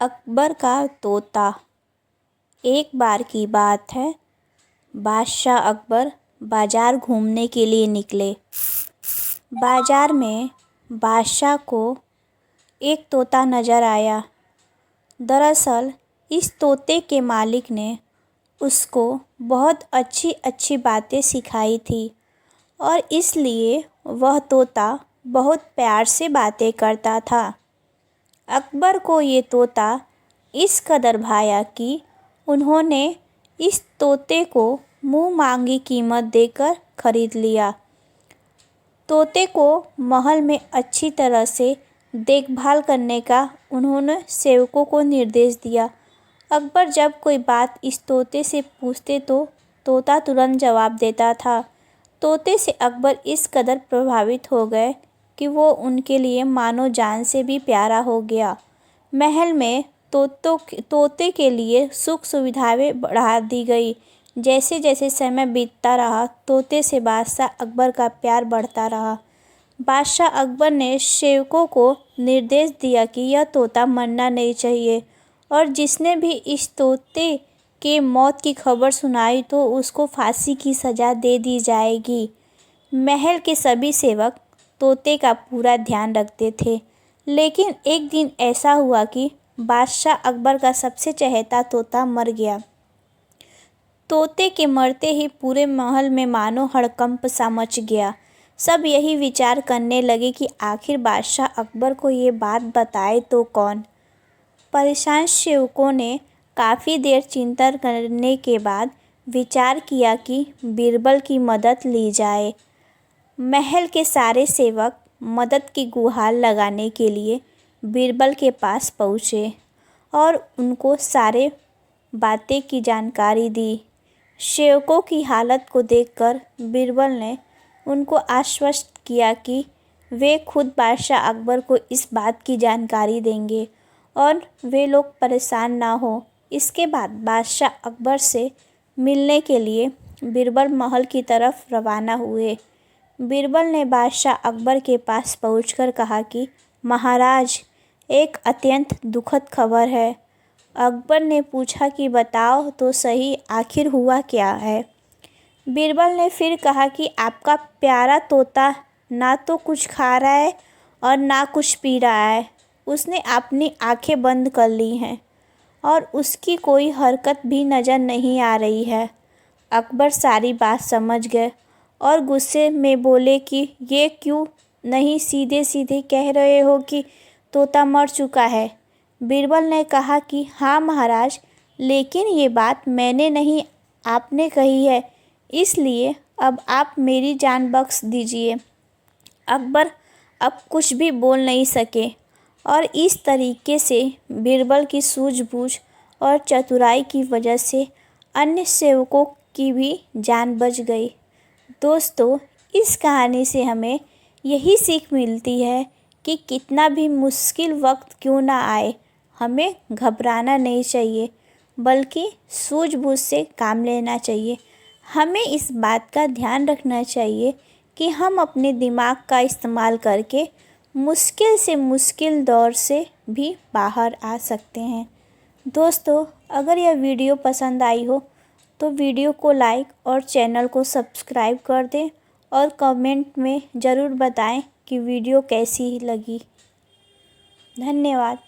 अकबर का तोता। एक बार की बात है, बादशाह अकबर बाज़ार घूमने के लिए निकले। बाज़ार में बादशाह को एक तोता नज़र आया। दरअसल इस तोते के मालिक ने उसको बहुत अच्छी अच्छी बातें सिखाई थी और इसलिए वह तोता बहुत प्यार से बातें करता था। अकबर को ये तोता इस कदर भाया कि उन्होंने इस तोते को मुँह मांगी कीमत देकर खरीद लिया। तोते को महल में अच्छी तरह से देखभाल करने का उन्होंने सेवकों को निर्देश दिया। अकबर जब कोई बात इस तोते से पूछते तो तोता तुरंत जवाब देता था। तोते से अकबर इस कदर प्रभावित हो गए कि वो उनके लिए मानो जान से भी प्यारा हो गया। महल में तोते के लिए सुख सुविधाएं बढ़ा दी गई। जैसे जैसे समय बीतता रहा, तोते से बादशाह अकबर का प्यार बढ़ता रहा। बादशाह अकबर ने सेवकों को निर्देश दिया कि यह तोता मरना नहीं चाहिए और जिसने भी इस तोते के मौत की खबर सुनाई तो उसको फांसी की सज़ा दे दी जाएगी। महल के सभी सेवक तोते का पूरा ध्यान रखते थे, लेकिन एक दिन ऐसा हुआ कि बादशाह अकबर का सबसे चहेता तोता मर गया। तोते के मरते ही पूरे महल में मानो हड़कंप सा मच गया। सब यही विचार करने लगे कि आखिर बादशाह अकबर को ये बात बताए तो कौन। परेशान सेवकों ने काफ़ी देर चिंता करने के बाद विचार किया कि बीरबल की मदद ली जाए। महल के सारे सेवक मदद की गुहार लगाने के लिए बीरबल के पास पहुँचे और उनको सारे बातें की जानकारी दी। सेवकों की हालत को देखकर बीरबल ने उनको आश्वस्त किया कि वे खुद बादशाह अकबर को इस बात की जानकारी देंगे और वे लोग परेशान ना हो। इसके बाद बादशाह अकबर से मिलने के लिए बीरबल महल की तरफ रवाना हुए। बीरबल ने बादशाह अकबर के पास पहुंचकर कहा कि महाराज, एक अत्यंत दुखद खबर है। अकबर ने पूछा कि बताओ तो सही, आखिर हुआ क्या है। बीरबल ने फिर कहा कि आपका प्यारा तोता ना तो कुछ खा रहा है और ना कुछ पी रहा है। उसने अपनी आंखें बंद कर ली हैं और उसकी कोई हरकत भी नज़र नहीं आ रही है। अकबर सारी बात समझ गए और गुस्से में बोले कि ये क्यों नहीं सीधे सीधे कह रहे हो कि तोता मर चुका है। बीरबल ने कहा कि हाँ महाराज, लेकिन ये बात मैंने नहीं आपने कही है, इसलिए अब आप मेरी जान बख्श दीजिए। अकबर अब कुछ भी बोल नहीं सके और इस तरीके से बीरबल की सूझबूझ और चतुराई की वजह से अन्य सेवकों की भी जान बच गई। दोस्तों, इस कहानी से हमें यही सीख मिलती है कि कितना भी मुश्किल वक्त क्यों ना आए, हमें घबराना नहीं चाहिए, बल्कि सूझबूझ से काम लेना चाहिए। हमें इस बात का ध्यान रखना चाहिए कि हम अपने दिमाग का इस्तेमाल करके मुश्किल से मुश्किल दौर से भी बाहर आ सकते हैं। दोस्तों, अगर यह वीडियो पसंद आई हो तो वीडियो को लाइक और चैनल को सब्सक्राइब कर दें और कमेंट में ज़रूर बताएं कि वीडियो कैसी लगी। धन्यवाद।